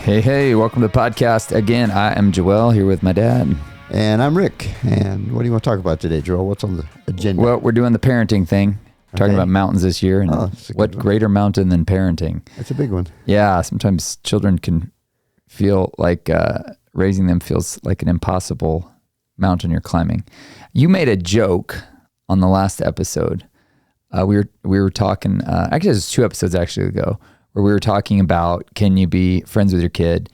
Hey, welcome to the podcast. Again, I am Joel here with my dad. And I'm Rick. And what do you want to talk about today, Joel? What's on the agenda? Well, we're doing the parenting thing. We're talking about mountains this year. And what greater mountain than parenting? That's a big one. Yeah, sometimes children can feel like raising them feels like an impossible mountain you're climbing. You made a joke on the last episode. We were talking, actually it was 2 episodes actually ago, where we were talking about, can you be friends with your kid?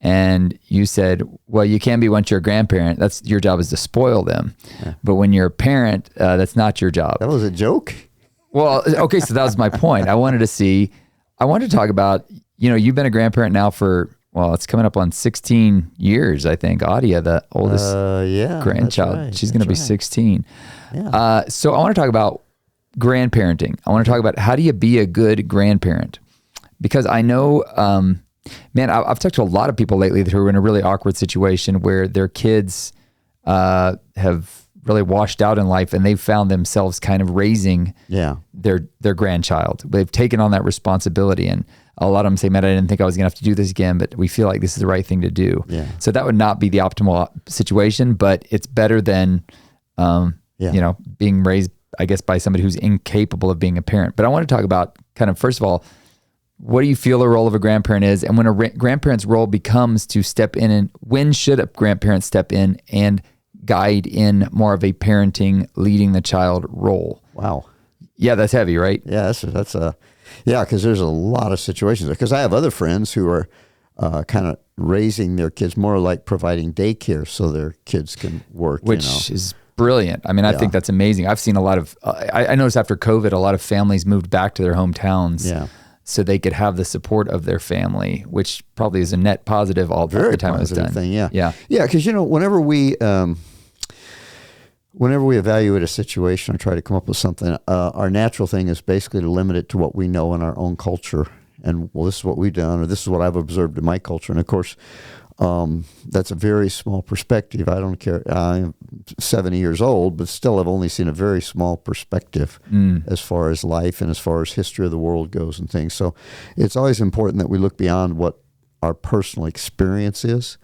And you said, well, you can be once you're a grandparent. That's your job is to spoil them. Yeah. But when you're a parent, that's not your job. That was a joke? Well, okay, so that was my point. I wanted to talk about, you've been a grandparent now for, well, it's coming up on 16 years, I think. Adia, the oldest grandchild, right. She's going to be 16. Yeah. So I want to talk about grandparenting. I want to talk about how do you be a good grandparent? Because I know, I've talked to a lot of people lately who are in a really awkward situation where their kids have really washed out in life and they've found themselves kind of raising their grandchild. They've taken on that responsibility, and a lot of them say, man, I didn't think I was going to have to do this again, but we feel like this is the right thing to do. Yeah. So that would not be the optimal situation, but it's better than, being raised, I guess, by somebody who's incapable of being a parent. But I want to talk about kind of, first of all, what do you feel the role of a grandparent is? And when a grandparent's role becomes to step in, and when should a grandparent step in and guide in more of a parenting, leading the child role? Wow. Yeah, that's heavy, right? Yeah, because there's a lot of situations. Because I have other friends who are kind of raising their kids more like providing daycare so their kids can work. Which is brilliant. I mean, I think that's amazing. I've seen a lot of, I noticed after COVID, a lot of families moved back to their hometowns. Yeah. So they could have the support of their family, which probably is a net positive all the time it was done. Thing, yeah. Because whenever we evaluate a situation or try to come up with something, our natural thing is basically to limit it to what we know in our own culture. And well, this is what we've done, or this is what I've observed in my culture. And of course, that's a very small perspective. I don't care. I'm 70 years old, but still I've only seen a very small perspective as far as life and as far as history of the world goes and things. So it's always important that we look beyond what our personal experience is.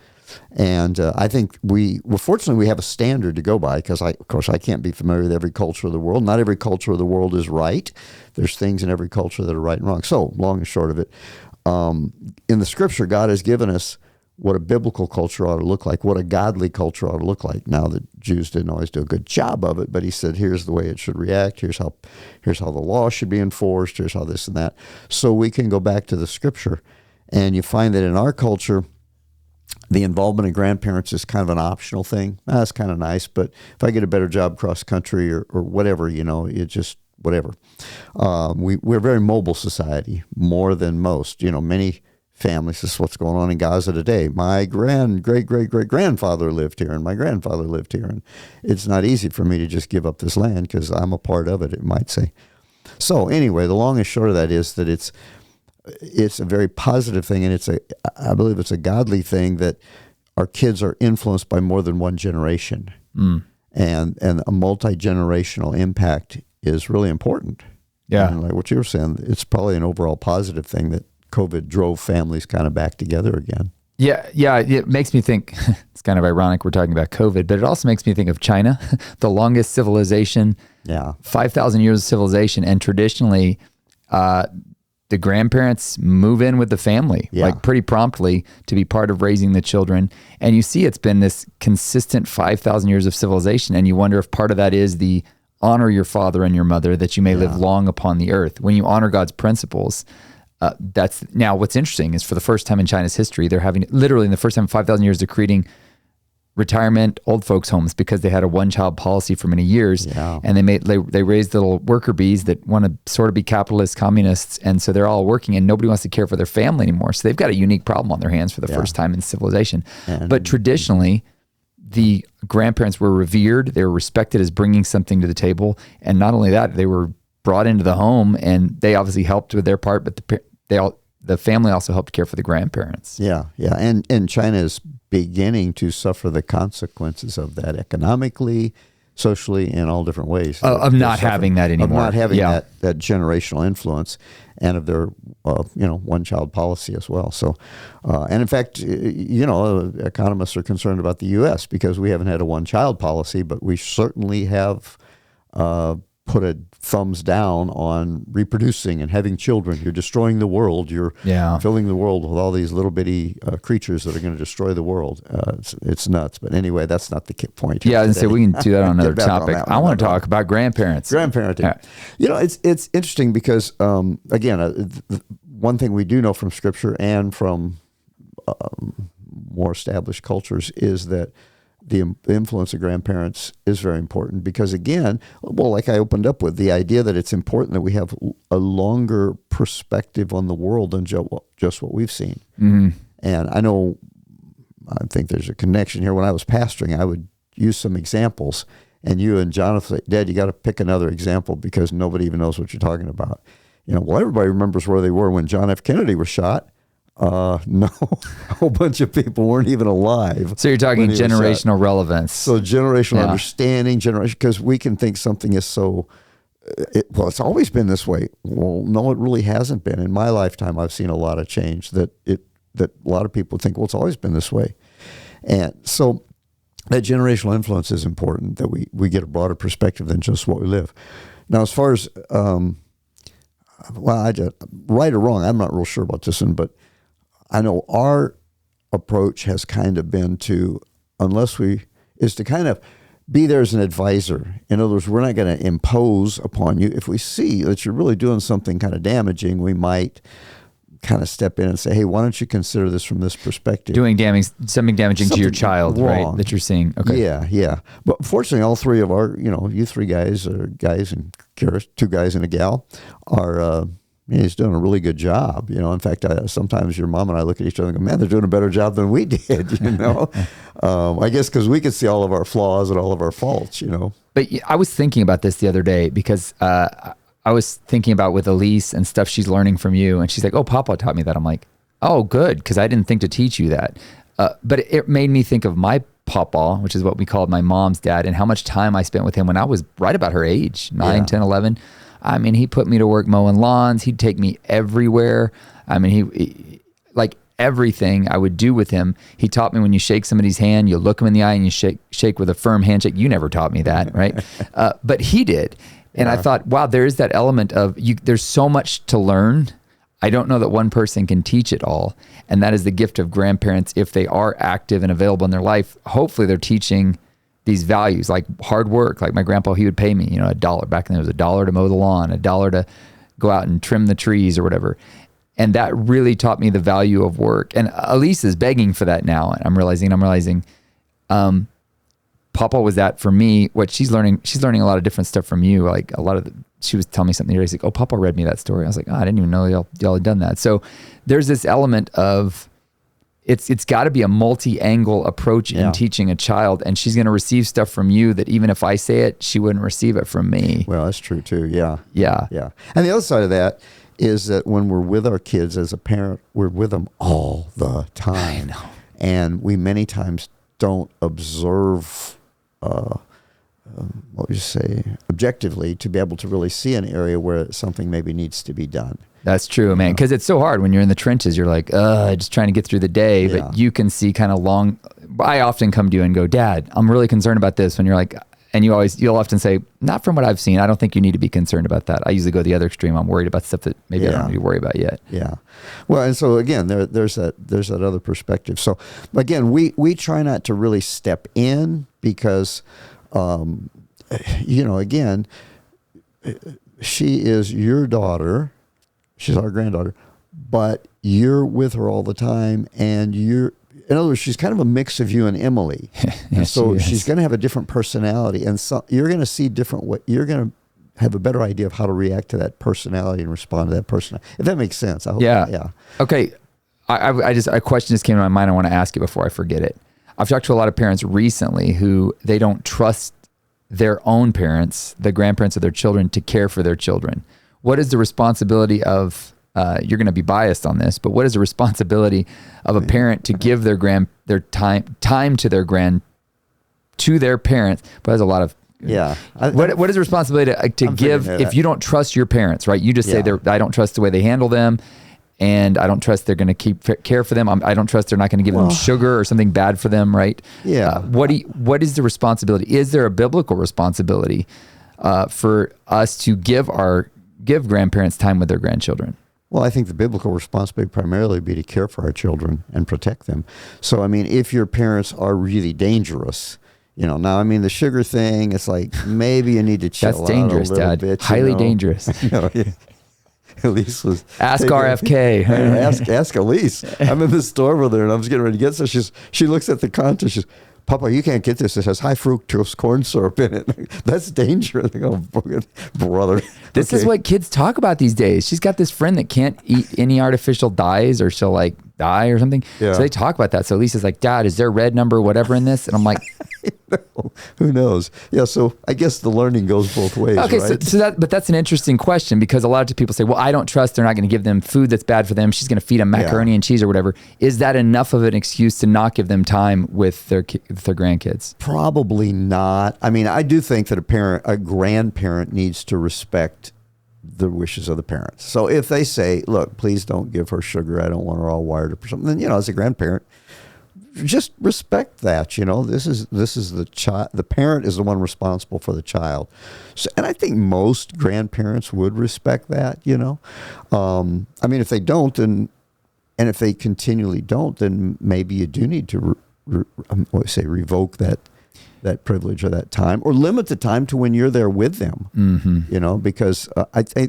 And I think fortunately we have a standard to go by, because of course I can't be familiar with every culture of the world. Not every culture of the world is right. There's things in every culture that are right and wrong. So long and short of it, in the scripture, God has given us what a biblical culture ought to look like, what a godly culture ought to look like. Now, the Jews didn't always do a good job of it, but he said, here's the way it should react, here's how the law should be enforced, here's how this and that. So we can go back to the scripture, and you find that in our culture, the involvement of grandparents is kind of an optional thing. That's kind of nice, but if I get a better job cross country or whatever, it just whatever. We're a very mobile society, more than most. Many families, this is what's going on in Gaza today. My great-great-great-grandfather lived here, and my grandfather lived here, and it's not easy for me to just give up this land because I'm a part of it, it might say. So anyway, the long and short of that is that it's a very positive thing, and I believe it's a godly thing that our kids are influenced by more than one generation, and a multi-generational impact is really important. Yeah, and like what you were saying, it's probably an overall positive thing that COVID drove families kind of back together again. Yeah. It makes me think, it's kind of ironic we're talking about COVID, but it also makes me think of China, the longest civilization, 5,000 years of civilization. And traditionally, the grandparents move in with the family, like pretty promptly, to be part of raising the children. And you see, it's been this consistent 5,000 years of civilization. And you wonder if part of that is the honor your father and your mother, that you may live long upon the earth. When you honor God's principles, now what's interesting is for the first time in China's history, they're having literally in the first time in 5,000 years, they're creating retirement old folks homes because they had a one-child policy for many years. Yeah. And they raised little worker bees that want to sort of be capitalist communists. And so they're all working and nobody wants to care for their family anymore. So they've got a unique problem on their hands for the first time in civilization. But traditionally, the grandparents were revered. They were respected as bringing something to the table. And not only that, they were brought into the home and they obviously helped with their part, but the family also helped care for the grandparents. Yeah. And China is beginning to suffer the consequences of that economically, socially in all different ways. Of not having that anymore. Of not having that generational influence, and of their, one-child policy as well. So, and in fact, economists are concerned about the U.S. because we haven't had a one-child policy, but we certainly have put a thumbs down on reproducing and having children. You're destroying the world. You're filling the world with all these little bitty creatures that are going to destroy the world. It's nuts. But anyway, that's not the point. Yeah, I was going to say, we can do that on another topic. I want to talk about grandparents. Grandparenting. Yeah. It's interesting because, again, one thing we do know from Scripture and from more established cultures is that the influence of grandparents is very important because, again, like I opened up with, the idea that it's important that we have a longer perspective on the world than just what we've seen. Mm-hmm. And I think there's a connection here. When I was pastoring, I would use some examples, and you and Jonathan say, Dad, you got to pick another example because nobody even knows what you're talking about. Everybody remembers where they were when John F. Kennedy was shot. No, a whole bunch of people weren't even alive. So you're talking generational relevance. So generational understanding, because we can think something is so, it's always been this way. Well, no, it really hasn't been. In my lifetime, I've seen a lot of change that a lot of people think, well, it's always been this way. And so that generational influence is important, that we get a broader perspective than just what we live. Now, as far as, right or wrong, I'm not real sure about this one, but I know our approach has kind of been to kind of be there as an advisor. In other words, we're not going to impose upon you. If we see that you're really doing something kind of damaging, we might kind of step in and say, hey, why don't you consider this from this perspective? Doing something damaging to your child, wrong. Right? That you're seeing. Okay. Yeah. But fortunately, all three of our, you three guys, and Kara, two guys and a gal, are, he's doing a really good job. In fact, sometimes your mom and I look at each other and go, man, they're doing a better job than we did, I guess because we could see all of our flaws and all of our faults, But I was thinking about this the other day because I was thinking about with Elise and stuff she's learning from you. And she's like, oh, Papa taught me that. I'm like, oh, good, because I didn't think to teach you that. But it made me think of my Papa, which is what we called my mom's dad, and how much time I spent with him when I was right about her age, 9, 10, 11. I mean, he put me to work mowing lawns. He'd take me everywhere. I mean, he like everything I would do with him. He taught me when you shake somebody's hand, you look them in the eye and you shake with a firm handshake. You never taught me that, right? But he did. And I thought, wow, there is that element of there's so much to learn. I don't know that one person can teach it all. And that is the gift of grandparents. If they are active and available in their life, hopefully they're teaching these values like hard work. Like my grandpa, he would pay me, $1. Back then it was $1 to mow the lawn, $1 to go out and trim the trees or whatever. And that really taught me the value of work. And Elise is begging for that now. And I'm realizing, Papa was that for me. What she's learning a lot of different stuff from you. Like she was telling me something today. She's like, oh, Papa read me that story. I was like, I didn't even know y'all had done that. So there's this element of, it's got to be a multi-angle approach in teaching a child, and she's going to receive stuff from you that even if I say it, she wouldn't receive it from me. Well, that's true too. Yeah. Yeah. And the other side of that is that when we're with our kids as a parent, we're with them all the time. I know. And we many times don't observe, objectively to be able to really see an area where something maybe needs to be done. That's true, man. Because it's so hard when you're in the trenches. You're like, just trying to get through the day. Yeah. But you can see kind of long. I often come to you and go, Dad, I'm really concerned about this. When you're like, and you'll often say, not from what I've seen. I don't think you need to be concerned about that. I usually go the other extreme. I'm worried about stuff that maybe I don't need to worry about yet. Yeah. Well, and so again, there's that other perspective. So again, we try not to really step in because, again, she is your daughter. She's our granddaughter, but you're with her all the time, and in other words, she's kind of a mix of you and Emily. And so she's going to have a different personality, and so you're going to see you're going to have a better idea of how to react to that personality and respond to that personality. If that makes sense. I hope. Yeah. Okay. A question just came to my mind. I want to ask you before I forget it. I've talked to a lot of parents recently who they don't trust their own parents, the grandparents of their children, to care for their children. What is the responsibility of, you're going to be biased on this, but what is the responsibility of a parent to give their time to their parents? But there's a lot of Yeah. What is the responsibility to give if you don't trust your parents, right? You just say I don't trust the way they handle them, and I don't trust they're going to care for them. I don't trust they're not going to give them sugar or something bad for them, right? Yeah. What is the responsibility? Is there a biblical responsibility for us to give grandparents time with their grandchildren? Well, I think the biblical responsibility primarily would be to care for our children and protect them. So, I mean, if your parents are really dangerous, now, I mean, the sugar thing, it's like maybe you need to chill out. That's dangerous, a little Dad. bit. Highly dangerous. Elise was... Ask RFK. ask Elise. I'm in the store with her, and I'm just getting ready to get some. She looks at the content. She's, Papa, you can't get this. It has high fructose corn syrup in it. That's dangerous. I go, brother. This is what kids talk about these days. She's got this friend that can't eat any artificial dyes or she'll like die or something. Yeah. So they talk about that. So Lisa's like, Dad, is there red number whatever in this? And I'm like, who knows? Yeah. So I guess the learning goes both ways. Okay. Right? But that's an interesting question because a lot of people say, well, I don't trust they're not going to give them food that's bad for them. She's going to feed them macaroni and cheese or whatever. Is that enough of an excuse to not give them time with their grandkids? Probably not. I mean, I do think that a grandparent needs to respect the wishes of the parents. So if they say, look, please don't give her sugar, I don't want her all wired up or something, then, as a grandparent, just respect that. This is the child. The parent is the one responsible for the child. So, and I think most grandparents would respect that, I mean, if they don't, and if they continually don't, then maybe you do need to revoke that privilege or that time, or limit the time to when you're there with them. Mm-hmm. Because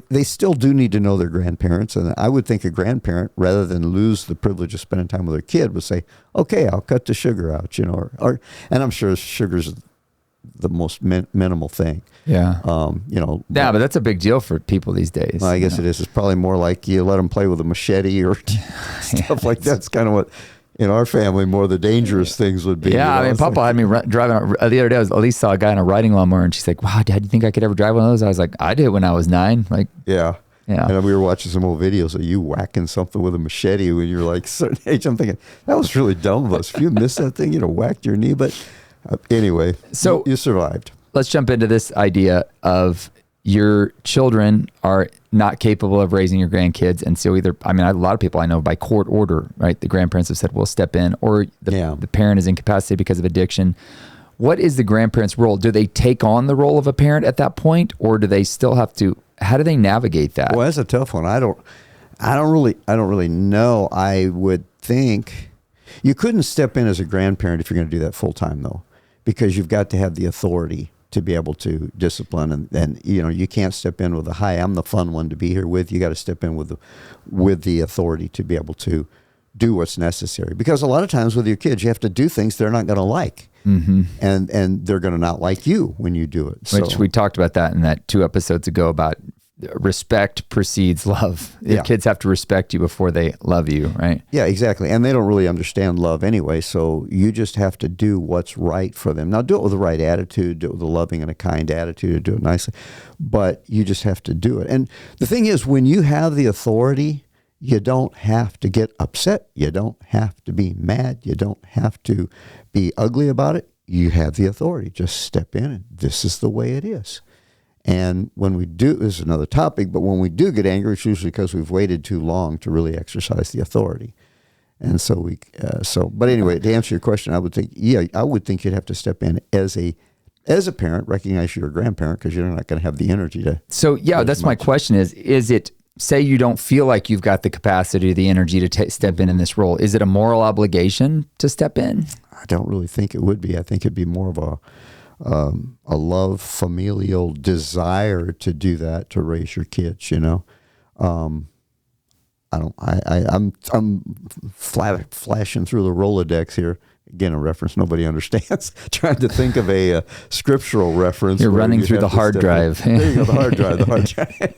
they still do need to know their grandparents, and I would think a grandparent, rather than lose the privilege of spending time with their kid, would say, "Okay, I'll cut the sugar out," or and I'm sure sugar's the most minimal thing. Yeah. Yeah, but that's a big deal for people these days. Well, I guess it is. It's probably more like you let them play with a machete or stuff like that. That's kind of what. In our family, more the dangerous things would be. Yeah, I mean, Papa had me driving the other day. Elise saw a guy in a riding lawnmower, and she's like, "Wow, Dad, do you think I could ever drive one of those?" I was like, "I did when I was 9." Like, yeah. And we were watching some old videos of you whacking something with a machete when you were like a certain age. I'm thinking that was really dumb of us. If you missed that thing, you'd have whacked your knee. But anyway, so you survived. Let's jump into this idea of your children are not capable of raising your grandkids. And so a lot of people I know by court order, right? The grandparents have said, we'll step in, or the parent is incapacitated because of addiction. What is the grandparent's role? Do they take on the role of a parent at that point, or do they still have to, how do they navigate that? Well, that's a tough one. I don't really know. I would think you couldn't step in as a grandparent if you're going to do that full time though, because you've got to have the authority to be able to discipline, and you can't step in with hi, I'm the fun one to be here with. You got to step in with the authority to be able to do what's necessary, because a lot of times with your kids you have to do things they're not going to like, and they're going to not like you when you do it. Which we talked about that in that 2 episodes ago about respect precedes love. Your kids have to respect you before they love you, right? Yeah, exactly. And they don't really understand love anyway, so you just have to do what's right for them. Now, do it with the right attitude, do it with a loving and a kind attitude, do it nicely, but you just have to do it. And the thing is, when you have the authority, you don't have to get upset. You don't have to be mad. You don't have to be ugly about it. You have the authority. Just step in, and this is the way it is. And when we do, this is another topic, but when we do get angry, it's usually because we've waited too long to really exercise the authority. And so but anyway, to answer your question, I would think you'd have to step in as a parent, recognize you're a grandparent, because you're not going to have the energy to. So that's my question is it, say you don't feel like you've got the capacity, the energy to step in this role. Is it a moral obligation to step in? I don't really think it would be. I think it'd be more of a love, familial desire to do that, to raise your kids, I'm flashing through the Rolodex here. Again, a reference nobody understands. Trying to think of a scriptural reference. You're running through the hard drive. There you go, the hard drive.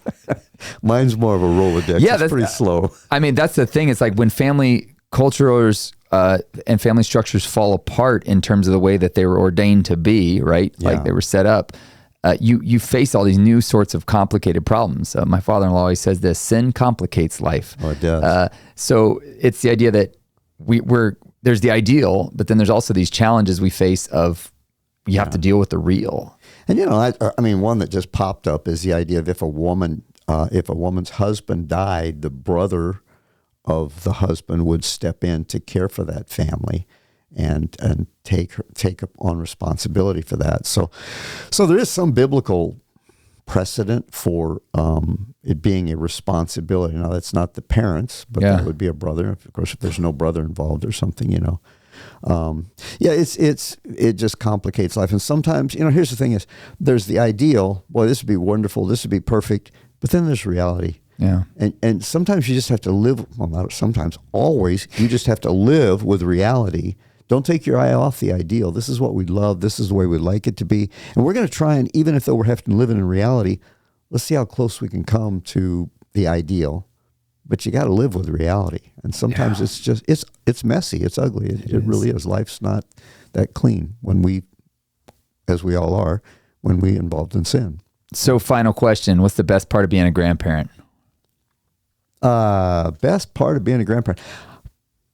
Mine's more of a Rolodex. Yeah, it's pretty slow. I mean, that's the thing. It's like when family cultures and family structures fall apart in terms of the way that they were ordained to be, right? Yeah. Like they were set up. You face all these new sorts of complicated problems. My father-in-law always says this: sin complicates life. Oh, it does. So it's the idea that there's the ideal, but then there's also these challenges we face of you have to deal with the real. And I mean, one that just popped up is the idea of if a woman's husband died, the brother of the husband would step in to care for that family and take on responsibility for that. So there is some biblical precedent for it being a responsibility. Now, that's not the parents, but that would be a brother. Of course, if there's no brother involved or something, it just complicates life. And sometimes, here's the thing: is there's the ideal. Boy, this would be wonderful. This would be perfect. But then there's reality. Yeah. And sometimes you just have to live. Well, not sometimes. Always, you just have to live with reality. Don't take your eye off the ideal. This is what we love. This is the way we'd like it to be. And we're going to try, and even if though we're having to live in reality, let's see how close we can come to the ideal. But you got to live with reality. And sometimes it's just, it's messy. It's ugly. It really is. Life's not that clean when we, as we all are, when we involved in sin. So final question, what's the best part of being a grandparent? Best part of being a grandparent.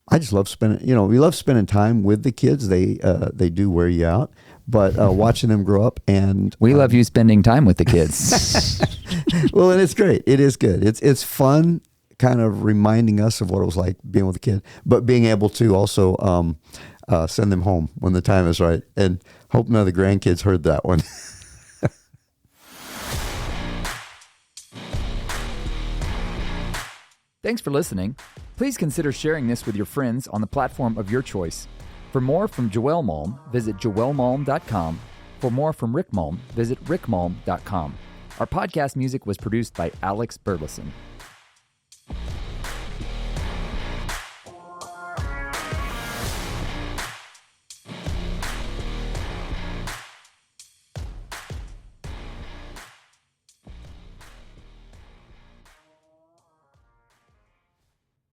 I just love spending, we love spending time with the kids. They do wear you out, but watching them grow up, and we love you spending time with the kids. Well, and it's great. It is good. It's fun, kind of reminding us of what it was like being with a kid, but being able to also send them home when the time is right. And hope none of the grandkids heard that one. Thanks for listening. Please consider sharing this with your friends on the platform of your choice. For more from Joël Malm, visit joelmalm.com. For more from Rick Malm, visit rickmalm.com. Our podcast music was produced by Alex Burleson.